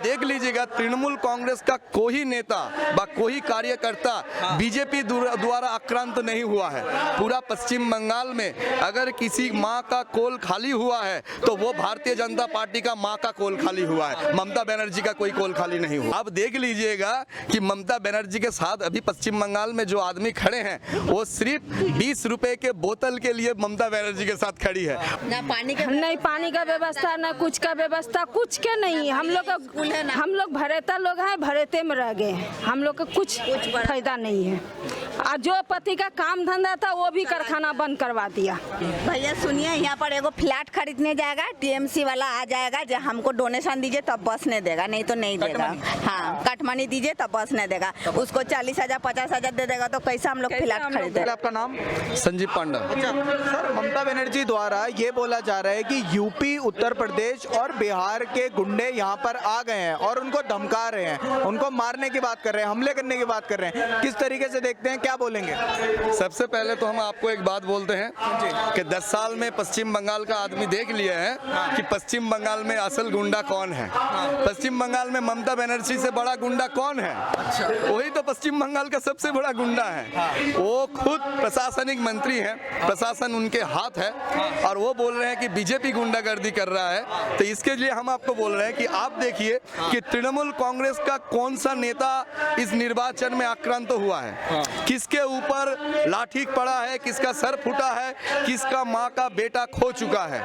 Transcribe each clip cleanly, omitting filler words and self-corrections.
देख लीजिएगा तृणमूल कांग्रेस का कोई नेता व कोई कार्यकर्ता बीजेपी द्वारा आक्रांत नहीं हुआ है। पूरा पश्चिम बंगाल में अगर किसी माँ का कोल खाली हुआ है तो वो भारतीय जनता पार्टी का माँ का कोल खाली हुआ है। ममता बनर्जी का कोई कोल खाली नहीं हुआ। अब देख लीजिएगा कि ममता बनर्जी के साथ अभी पश्चिम बंगाल में जो आदमी खड़े हैं वो सिर्फ 20 रुपए के बोतल के लिए ममता बनर्जी के साथ खड़ी है। ना पानी का नहीं पानी का व्यवस्था ना कुछ का व्यवस्था, कुछ के नहीं। हम लोग भरेता लोग हैं, भरेते में रह गए। हम लोग का कुछ फायदा नहीं है। और जो पति का काम धंधा था वो भी कारखाना बंद करवा दिया। भैया सुनिए, यहाँ पर एगो फ्लैट खरीदने जाएगा, टीएमसी वाला आ जाएगा, जो हमको डोनेशन दीजिए तब बस नहीं देगा, नहीं तो नहीं देगा। हाँ, कटमनी दीजिए तब बस नहीं देगा। उसको 40,000 50,000 दे देगा तो कैसे हम लोग फ्लैट खरीदेंगे। आपका नाम? संजीव पांडा। अच्छा सर, ममता बनर्जी द्वारा ये बोला जा रहा है कि यूपी, उत्तर प्रदेश और बिहार के गुंडे यहाँ पर आ गए हैं और उनको धमका रहे हैं, उनको मारने की बात कर रहे हैं, हमले करने की बात कर रहे हैं। किस तरीके से देखते हैं, क्या बोलेंगे? सबसे पहले तो हम आपको एक बात बोलते हैं कि 10 साल में पश्चिम बंगाल का आदमी देख लिया है कि पश्चिम बंगाल में असल गुंडा कौन है। पश्चिम बंगाल में ममता बनर्जी से बड़ा गुंडा कौन है? वही तो पश्चिम बंगाल का सबसे बड़ा गुंडा है। वो खुद प्रशासनिक मंत्री है, प्रशासन उनके हाथ है और वो बोल रहे हैं कि बीजेपी गुंडागर्दी कर रहा है। तो इसके लिए हम आपको बोल रहे हैं कि आप देखिए कि तृणमूल कांग्रेस का कौन सा नेता इस निर्वाचन में आक्रांत हुआ है, किसके ऊपर लाठी पड़ा है, किसका सर फूटा है, किसका माँ का बेटा खो चुका है।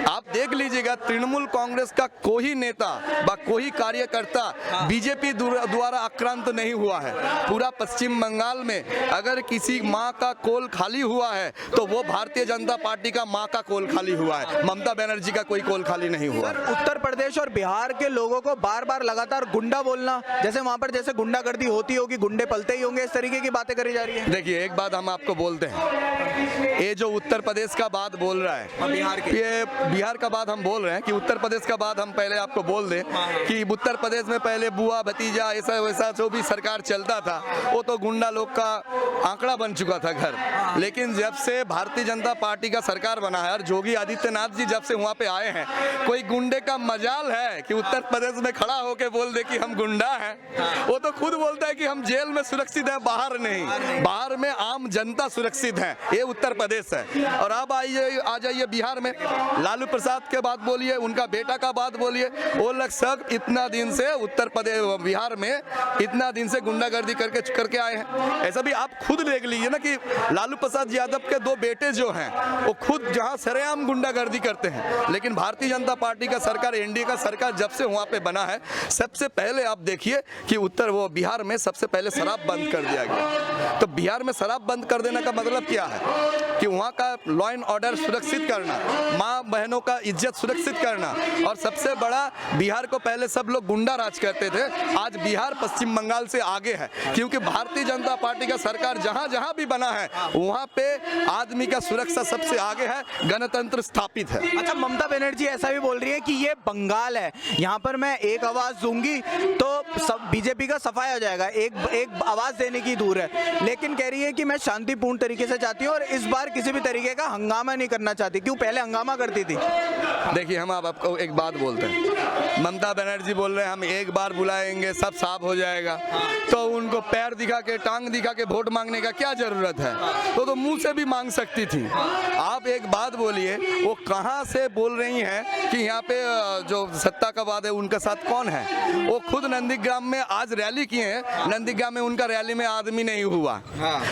आप देख लीजिएगा तृणमूल कांग्रेस का कोई नेता व कोई कार्यकर्ता बीजेपी द्वारा आक्रांत नहीं हुआ है। पूरा पश्चिम बंगाल में अगर किसी माँ का कोल खाली हुआ है तो वो भारतीय जनता पार्टी का माँ का कोल खाली हुआ है। ममता बनर्जी का कोई कोल खाली नहीं हुआ। उत्तर प्रदेश और बिहार के लोगों को बार बार लगातार गुंडा बोलना, जैसे वहाँ पर जैसे गुंडागर्दी होती होगी, गुंडे पलते ही होंगे, इस तरीके की बातें करी जा रही है। देखिए एक बात हम आपको बोलते हैं, ये जो उत्तर प्रदेश का बात बोल रहा है, ये बिहार का बात हम बोल रहे हैं कि उत्तर प्रदेश का बात हम पहले आपको बोल दें कि उत्तर प्रदेश में पहले बुआ भतीजा ऐसा वैसा जो भी सरकार चलता था वो तो गुंडा लोग का आंकड़ा बन चुका था घर। लेकिन जब से भारतीय जनता पार्टी का सरकार बना है और योगी आदित्यनाथ जी जब से वहाँ पे आए हैं, कोई गुंडे का मजाल है कि उत्तर प्रदेश में खड़ा होके बोल दे कि हम गुंडा हैं। वो तो खुद बोलता है कि हम जेल में सुरक्षित हैं, बाहर नहीं। बाहर में आम जनता सुरक्षित है। ये उत्तर प्रदेश है। और अब आइए आ जाइए बिहार में, लालू प्रसाद के बात बोलिए, उनका बेटा का बात बोलिए, वो लोग सब इतना दिन से उत्तर प्रदेश बिहार में इतना दिन से गुंडागर्दी करके आए हैं। ऐसा भी आप खुद देख लीजिए ना कि लालू प्रसाद यादव के 2 बेटे जो हैं वो खुद जहां सरेआम गुंडागर्दी करते हैं। लेकिन भारतीय जनता पार्टी का सरकार, एनडीए का सरकार जब से वहां पे बना है, सबसे पहले आप देखिए कि बिहार में सबसे पहले शराब बंद कर दिया गया। तो बिहार में शराब बंद कर देने का मतलब क्या है कि वहाँ का लॉ एंड ऑर्डर सुरक्षित करना, माँ बहनों का इज्जत सुरक्षित करना। और सबसे बड़ा, बिहार को पहले सब लोग गुंडा राज करते थे, आज बिहार पश्चिम बंगाल से आगे है क्योंकि भारतीय जनता पार्टी का सरकार जहाँ जहाँ भी बना है वहाँ पे आदमी का सुरक्षा सबसे आगे है, गणतंत्र स्थापित है। अच्छा, ममता बनर्जी ऐसा भी बोल रही है कि ये बंगाल है, यहाँ पर मैं एक आवाज दूंगी तो सब बीजेपी का सफाया हो जाएगा। एक आवाज देने की दूर है, लेकिन कह रही है कि मैं शांतिपूर्ण तरीके से चाहती हूँ और इस बार किसी भी तरीके का हंगामा नहीं करना चाहती। क्यों? पहले हंगामा करती थी। देखिए हम आपको एक बात बोलते हैं, ममता बनर्जी बोल रहे हैं हम एक बार बुलाएंगे सब साफ हो जाएगा, तो उनको पैर दिखा के, टांग दिखा के वोट मांगने का क्या जरूरत है? तो मुंह से भी मांग सकती थी। आप एक बात बोलिए, वो कहाँ से बोल रही हैं कि यहाँ पे जो सत्ता का वाद है उनके साथ कौन है? वो खुद नंदीग्राम में आज रैली किए हैं, नंदीग्राम में उनका रैली में आदमी नहीं हुआ।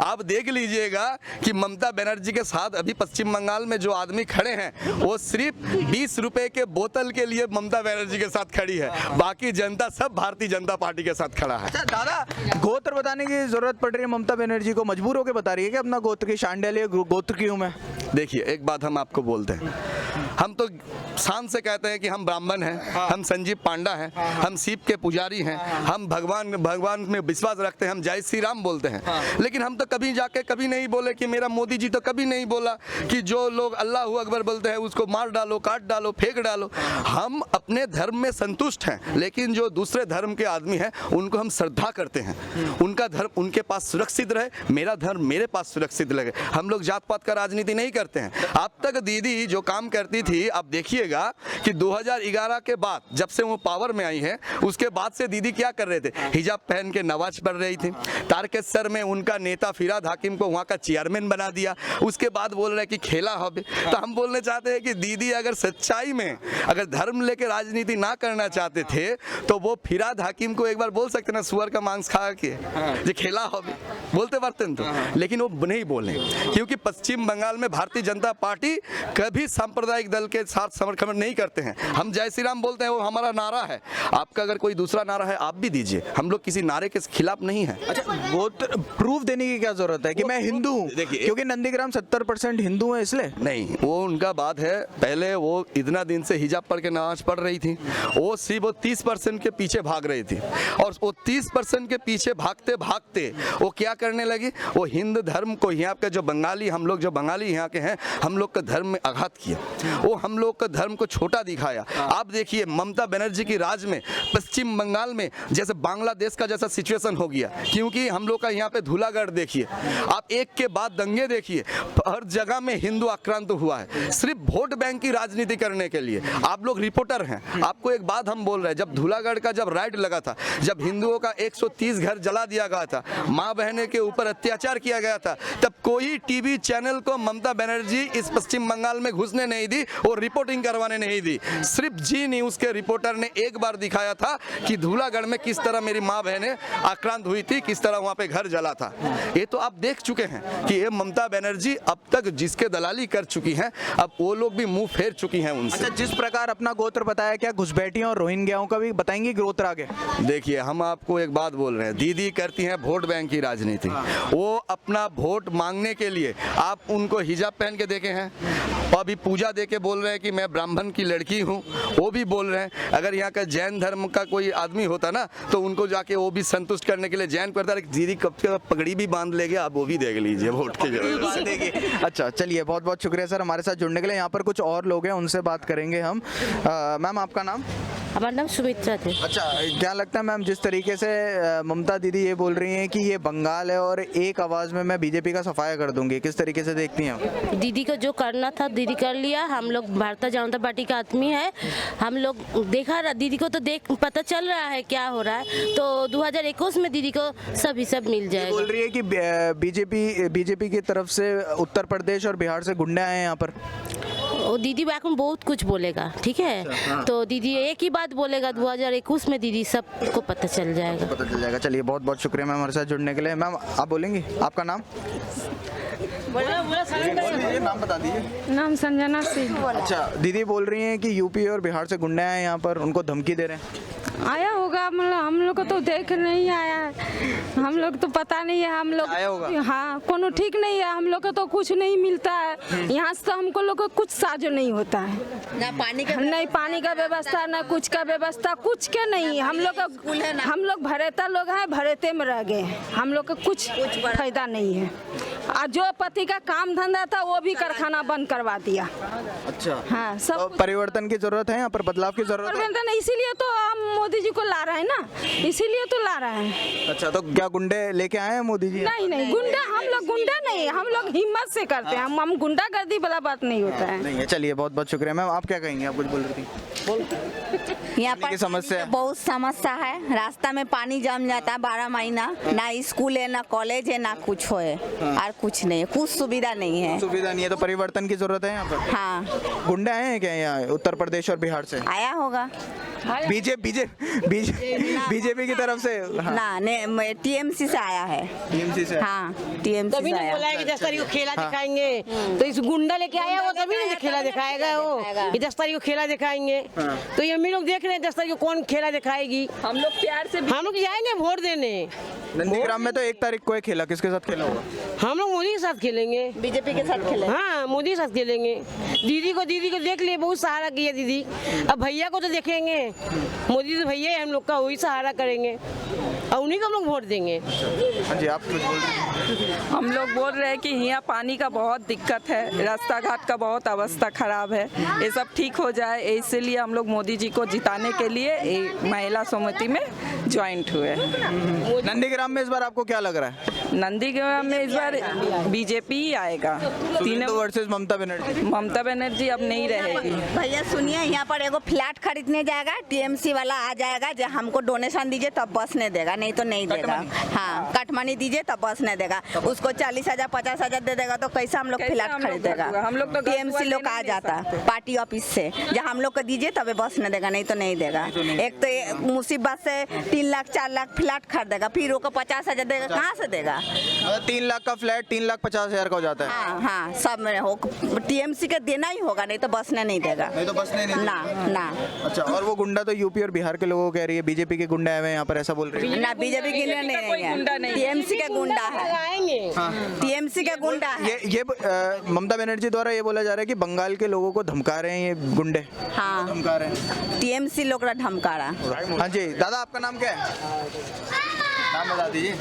आप देख लीजिएगा कि ममता बनर्जी के साथ अभी पश्चिम बंगाल में जो आदमी खड़े हैं वो सिर्फ 20 रुपए के बोतल के लिए ममता बनर्जी के साथ खड़ी है, बाकी जनता सब भारतीय जनता पार्टी के साथ खड़ा है। अच्छा दादा, गोत्र बताने की जरूरत पड़ रही है ममता बनर्जी को, मजबूर होकर बता रही है कि अपना गोत्र की शांडिल्य गोत्र की हूं मैं। देखिए एक बात हम आपको बोलते हैं, हम तो शान से कहते हैं कि हम ब्राह्मण हैं, हम संजीव पांडा हैं, हम शिव के पुजारी हैं, हम भगवान में विश्वास रखते हैं, हम जय श्री राम बोलते हैं। लेकिन हम तो कभी जाके कभी नहीं बोले कि मेरा मोदी जी तो कभी नहीं बोला कि जो लोग अल्लाह अकबर बोलते हैं उसको मार डालो, काट डालो, फेंक डालो। हम अपने धर्म में संतुष्ट हैं, लेकिन जो दूसरे धर्म के आदमी हैं उनको हम श्रद्धा करते हैं, उनका धर्म उनके पास सुरक्षित रहे, मेरा धर्म मेरे पास सुरक्षित लगे। हम लोग जात पात का राजनीति नहीं करते हैं। अब तक दीदी जो काम करती थी, अब देखिएगा कि 2011 के बाद जब से वो पावर में आई है उसके बाद से दीदी क्या कर रहे थे, हिजाब पहन के नमाज पढ़ रही थी। तारकेश्वर में उनका नेता फिराद हाकिम को वहाँ का चेयरमैन बना दिया, उसके बाद बोल रहे हैं कि खेला हबे। तो हम बोलने चाहते हैं कि दीदी अगर सच्चाई में अगर धर्म लेके राजनीति ना करना चाहते थे तो वो फिराद हाकिम को एक बार बोल सकते ना, सुअर का मांस खा के जो खेला हबे बोलते बर्तन तो, लेकिन वो नहीं बोले क्योंकि पश्चिम बंगाल में भारतीय जनता पार्टी कभी सांप्रदायिक दल के साथ समर्थन नहीं करते हैं। हम जय श्री राम बोलते हैं, वो हमारा नारा है। आपका अगर कोई दूसरा नारा है आप भी दीजिए, हम लोग किसी नारे के खिलाफ नहीं है। अच्छा, वो प्रूफ देने की क्या जरूरत है कि मैं हिंदू हूँ? देखिए, क्योंकि नंदीग्राम 70% हिंदू है इसलिए नहीं, वो उनका बात है। पहले वो इतना दिन से हिजाब पढ़ के नमाज पढ़ रही थी, वो सिर्फ वो 30% के पीछे भाग रही थी, और वो 30% के पीछे भागते भागते वो क्या करने लगी, वो हिंदू धर्म को, यहाँ के जो बंगाली, हम लोग जो बंगाली यहाँ के हैं, हम लोग का धर्म में आघात किया, वो हम लोग का धर्म को छोटा दिखाया। आप देखिए ममता बनर्जी की राज में पश्चिम बंगाल में जैसे बांग्लादेश का जैसा सिचुएशन हो गया, क्योंकि हम लोग का यहाँ पे धूलागढ़ देखिए, आप एक के बाद दंगे देखिए, हर जगह में हिंदू आक्रांत हुआ है सिर्फ वोट बैंक की राजनीति करने के लिए। आप लोग रिपोर्टर हैं, आपको एक बात हम बोल रहे हैं, जब धूलागढ़ का जब राइड लगा था, जब हिंदुओं का 130 घर जला दिया गया था, माँ बहने के ऊपर अत्याचार किया गया था, तब कोई टीवी चैनल को ममता बनर्जी इस पश्चिम बंगाल में घुसने नहीं दी और रिपोर्टिंग करवाने नहीं दी। सिर्फ जी न्यूज़ के रिपोर्टर ने एक बार दिखाया था कि धूलागढ़ में किस तरह मेरी माँ बहनें आक्रांत हुई थी, किस तरह वहाँ पे घर जला था। ये तो आप देख चुके हैं कि ये ममता बनर्जी अब तक जिसके दलाली कर चुकी हैं, अब वो लोग भी मुंह फेर चुकी हैं उनसे। अच्छा, जिस प्रकार अपना गोत्र बताया, क्या घुसपैठियों और रोहिंग्याओं का भी बताएंगे गोत्र आगे? देखिए, हम आपको एक बात बोल रहे हैं, दीदी करती हैं वोट बैंक की राजनीति। वो अपना वोट मांगने के लिए आप उनको हिजाब पहन के देखे हैं, और अभी पूजा दे के बोल रहे हैं कि मैं ब्राह्मण की लड़की हूँ, वो भी बोल रहे हैं। अगर यहाँ का जैन धर्म का कोई आदमी होता ना तो उनको जाके वो भी संतुष्ट करने के लिए जैन करता है, दीदी कब से पगड़ी भी बांध लेंगे, आप वो भी देख लीजिए वोट के जरूरत। अच्छा, चलिए, बहुत बहुत शुक्रिया सर हमारे साथ जुड़ने के लिए। यहाँ पर कुछ और लोग हैं, उनसे बात करेंगे हम। मैम, आपका नाम? हमारा नाम सुमित्रा थे। अच्छा, क्या लगता है मैम, जिस तरीके से ममता दीदी ये बोल रही हैं कि ये बंगाल है और एक आवाज़ में मैं बीजेपी का सफाया कर दूंगी, किस तरीके से देखती हैं आप? दीदी को जो करना था दीदी कर लिया। हम लोग भारतीय जनता पार्टी का आदमी है, हम लोग देखा दीदी को तो देख पता चल रहा है क्या हो रहा है, तो 2021 में दीदी को सब मिल जाएगा। बोल रही है कि बीजेपी की तरफ से उत्तर प्रदेश और बिहार से गुंडे आए हैं यहाँ पर। वो दीदी बैकुम बहुत कुछ बोलेगा, ठीक है। अच्छा, हाँ। तो दीदी एक ही बात बोलेगा, 2021 में दीदी सबको पता चल जाएगा। चलिए, बहुत बहुत शुक्रिया मैम हमारे साथ जुड़ने के लिए। मैम, आप बोलेंगी, आपका नाम? नाम बता दीजिए। नाम संजना सिंह। अच्छा, दीदी बोल रही हैं कि यूपी और बिहार से गुंडे आए यहाँ पर, उनको धमकी दे रहे हैं। आया होगा, मतलब हम लोग को तो देख नहीं आया है, हम लोग तो पता नहीं है। हम लोग आया होगा? हाँ, कोनो ठीक नहीं है, हम लोग को तो कुछ नहीं मिलता है यहाँ से, तो हमको लोग को कुछ साजो नहीं होता है, ना पानी का, नहीं पानी का व्यवस्था, ना कुछ का व्यवस्था, कुछ के नहीं। हम लोग भरेता लोग हैं, भरेते में रह गए, हम लोग को कुछ फायदा नहीं है। और जो पति का काम धंधा था वो भी कारखाना बंद करवा दिया। अच्छा, हाँ, सब तो परिवर्तन की जरूरत है, यहाँ पर बदलाव की जरूरत है। परिवर्तन इसीलिए तो हम मोदी जी को ला रहे हैं ना, इसीलिए तो ला रहे हैं। अच्छा, तो क्या गुंडे लेके आए हैं मोदी जी? नहीं, गुंडा हम लोग गुंडा नहीं, हम लोग हिम्मत से करते हैं, हम गुंडागर्दी वाला बात नहीं होता है। नहीं है। चलिए, बहुत बहुत शुक्रिया। मैम, आप क्या कहेंगे? आप कुछ बोल रही थी? यहाँ पर समस्या बहुत समस्या है, रास्ता में पानी जम जाता है 12 महीना, ना स्कूल है, ना कॉलेज है, ना कुछ है, और कुछ नहीं है, कुछ सुविधा नहीं है। सुविधा नहीं है, तो परिवर्तन की जरूरत है यहाँ पर। हाँ, गुंडे आए हैं क्या यहाँ उत्तर प्रदेश और बिहार से? आया होगा। बीजेपी की तरफ से? हाँ। ना, टीएमसी से आया है। टीएमसी से? हाँ, टीएमसी तभी से नहीं आया। बोला है कि 10 तारीख को खेला दिखाएंगे, तो इस गुंडा लेके आया वो तभी नहीं खेला दिखाएगा वो, कि 10 तारीख को खेला दिखाएंगे। तो ये हम लोग देख रहे हैं 10 तारीख को कौन खेला दिखाएगी। हम लोग प्यार से, हम लोग जाएंगे वोट देने। नंदीग्राम में तो 1 तारीख को खेला, किसके साथ खेला होगा? हम लोग मोदी के साथ खेलेंगे, बीजेपी के साथ खेले। हाँ, मोदी के साथ खेलेंगे। दीदी को देख लिए, बहुत सहारा किया दीदी, अब भैया को तो देखेंगे। मोदी तो भैया है हम लोग का, वही सहारा करेंगे और उन्हीं को हम लोग वोट देंगे। हाँ जी, आप कुछ बोल रहे हैं? हम लोग बोल रहे हैं कि यहाँ पानी का बहुत दिक्कत है, रास्ता घाट का बहुत अवस्था खराब है, ये सब ठीक हो जाए, इसीलिए हम लोग मोदी जी को जिताने के लिए महिला समिति में ज्वाइंट हुए। नंदीग्राम में इस बार आपको क्या लग रहा है? नंदीग्राम में इस बार बीजेपी ही आएगा। तीनों वर्सेस ममता बनर्जी। ममता बनर्जी अब नहीं रहेगी। भैया सुनिए, यहाँ पर एगो फ्लैट खरीदने जाएगा, टीएमसी वाला आ जाएगा जो हमको डोनेशन दीजिए तब बसने देगा, नहीं तो नहीं देगा। हाँ, कटमनी दीजिए तब बसने देगा। उसको 40,000 50,000 दे देगा तो कैसे हम लोग फ्लैट खरीदेगा? हम लोग तो टीएमसी लोग आ जाता पार्टी ऑफिस से, जब हम लोग को दीजिए तबे बसने देगा, नहीं तो नहीं देगा। एक तो मुसीबत से 3 लाख 4 लाख फ्लैट खरीदेगा, फिर वो 50,000 देगा, कहाँ से देगा? 3 लाख का फ्लैट 3,50,000 का हो जाता है। हाँ हाँ, सब में हो, टीएमसी का देना ही होगा, नहीं तो बसने नहीं देगा। नहीं तो बसने नहीं ना ना। अच्छा, और वो गुंडा तो यूपी और बिहार के लोगों को कह रही है, बीजेपी के गुंडा है यहाँ पर, ऐसा बोल रही है। ना, बीजेपी के लिए नहीं है, टीएमसी का गुंडा है, आएंगे टीएमसी का गुंडा है। ये ममता बनर्जी द्वारा ये बोला जा रहा है कि बंगाल के लोगों को धमका रहे हैं ये गुंडे। हाँ, धमका रहे हैं टीएमसी लोग का धमका रहा। हाँ जी, दादा आपका नाम क्या है? नाम बता दीजिए।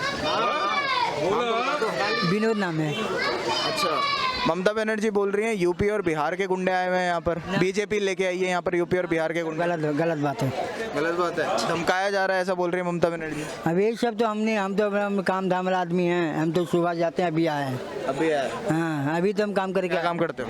विनोद नाम है। अच्छा, ममता बनर्जी बोल रही हैं यूपी और बिहार के गुंडे आए हुए हैं यहाँ पर, बीजेपी लेके आई है यहाँ पर यूपी और बिहार के गुंडे। गलत बात है। गलत बात है, धमकाया जा रहा है, ऐसा बोल रही है ममता बनर्जी। अब ये सब तो हम तो काम धाम वाला आदमी हैं, हम तो सुबह जाते हैं, अभी आए हैं। अभी आए? हाँ, अभी तो हम काम करके क्या काम करते हो?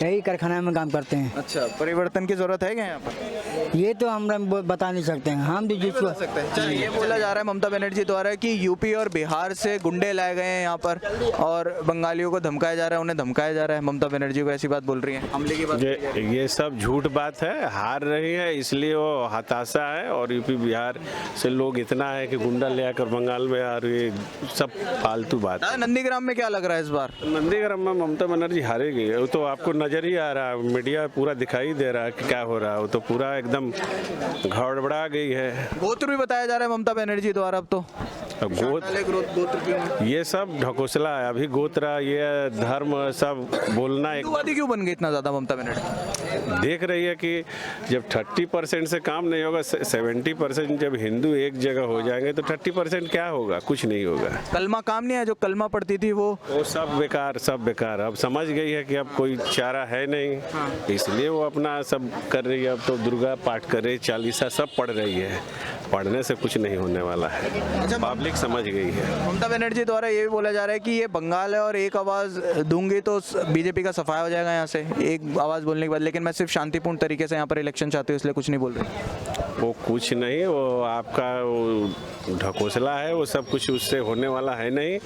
यही कारखाना में काम करते हैं। अच्छा, परिवर्तन की जरूरत है क्या यहाँ पर? ये तो हम बता नहीं सकते हैं, हम तो जिसको चलिए, ये बोला जा रहा है ममता बनर्जी द्वारा कि यूपी और बिहार से गुंडे लाए गए हैं यहाँ पर और बंगालियों को धमकाया जा रहा है, उन्हें धमकाया जा रहा है। ममता बनर्जी को ऐसी बात बोल रही है, हमले की बात। ये सब झूठ बात है, हार रही है इसलिए वो हताशा है। और यूपी बिहार से लोग इतना है कि गुंडा ले आकर बंगाल में, और ये सब फालतू बात है। नंदीग्राम में क्या लग रहा है इस बार? नंदीग्राम में ममता बनर्जी हारेगी, वो तो आपको नजर ही आ रहा है, मीडिया पूरा दिखाई दे रहा है कि क्या हो रहा है, वो तो पूरा एकदम गड़बड़ा गई है। गोत्र भी बताया जा रहा है ममता बनर्जी द्वारा। अब तो गोत्र ये सब ढकोसला है, अभी गोत्र ये धर्म सब बोलना एक हिंदूवादी क्यों बन गई इतना ज्यादा ममता बनर्जी? देख रही है कि जब 30% से काम नहीं होगा, 70% जब हिंदू एक जगह हो जाएंगे तो 30% क्या होगा? कुछ नहीं होगा। कलमा काम नहीं है, जो कलमा पढ़ती थी वो सब बेकार, सब बेकार। अब समझ गई है कि अब कोई चारा है नहीं, इसलिए वो अपना सब कर रही है। अब तो दुर्गा पाठ कर रही, चालीसा सब पढ़ रही है, पढ़ने से कुछ नहीं होने वाला है, पब्लिक समझ गई है। ममता बनर्जी द्वारा ये भी बोला जा रहा है कि ये बंगाल है और एक आवाज दूंगी तो बीजेपी का सफाया हो जाएगा यहाँ से, एक आवाज बोलने के बाद। लेकिन मैं सिर्फ शांतिपूर्ण तरीके से यहाँ पर इलेक्शन चाहती हूँ, इसलिए कुछ नहीं बोल रही। वो कुछ नहीं, वो आपका वो ढकोसला है, वो सब कुछ उससे होने वाला है नहीं।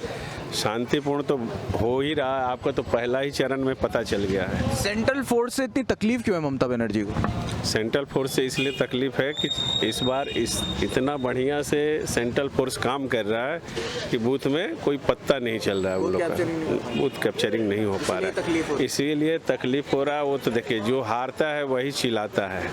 शांतिपूर्ण तो हो ही रहा है, आपका तो पहला ही चरण में पता चल गया है। सेंट्रल फोर्स से इतनी तकलीफ क्यों है ममता बनर्जी को? सेंट्रल फोर्स से इसलिए तकलीफ है कि इस बार इतना बढ़िया से सेंट्रल फोर्स काम कर रहा है कि बूथ में कोई पत्ता नहीं चल रहा है, वो लोग का बूथ कैप्चरिंग नहीं हो पा रहा है, इसीलिए तकलीफ हो रहा है। वो तो देखिए, जो हारता है वही चिल्लाता है,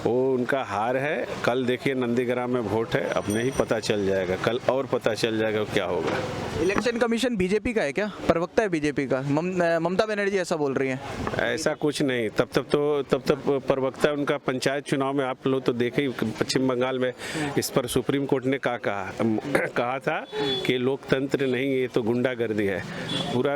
वो उनका हार है। कल देखिए नंदीग्राम में वोट है, अब नहीं पता चल जाएगा, कल और पता चल जाएगा क्या होगा। इलेक्शन कमीशन बीजेपी का है क्या? प्रवक्ता है बीजेपी का, ममता बनर्जी ऐसा बोल रही है। ऐसा कुछ नहीं, तब प्रवक्ता उनका पंचायत चुनाव में आप लोग तो देखे ही, पश्चिम बंगाल में इस पर सुप्रीम कोर्ट ने कहा था कि लोकतंत्र नहीं, ये तो गुंडागर्दी है। पूरा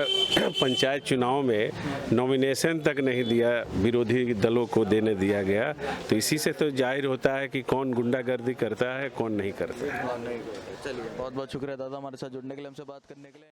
पंचायत चुनाव में नॉमिनेशन तक नहीं दिया, विरोधी दलों को देने दिया गया, तो इसी से तो जाहिर होता है कि कौन गुंडागर्दी करता है, कौन नहीं करता है। चलिए, बहुत बहुत शुक्रिया दादा हमारे साथ जुड़ने के लिए, हमसे बात करने के लिए।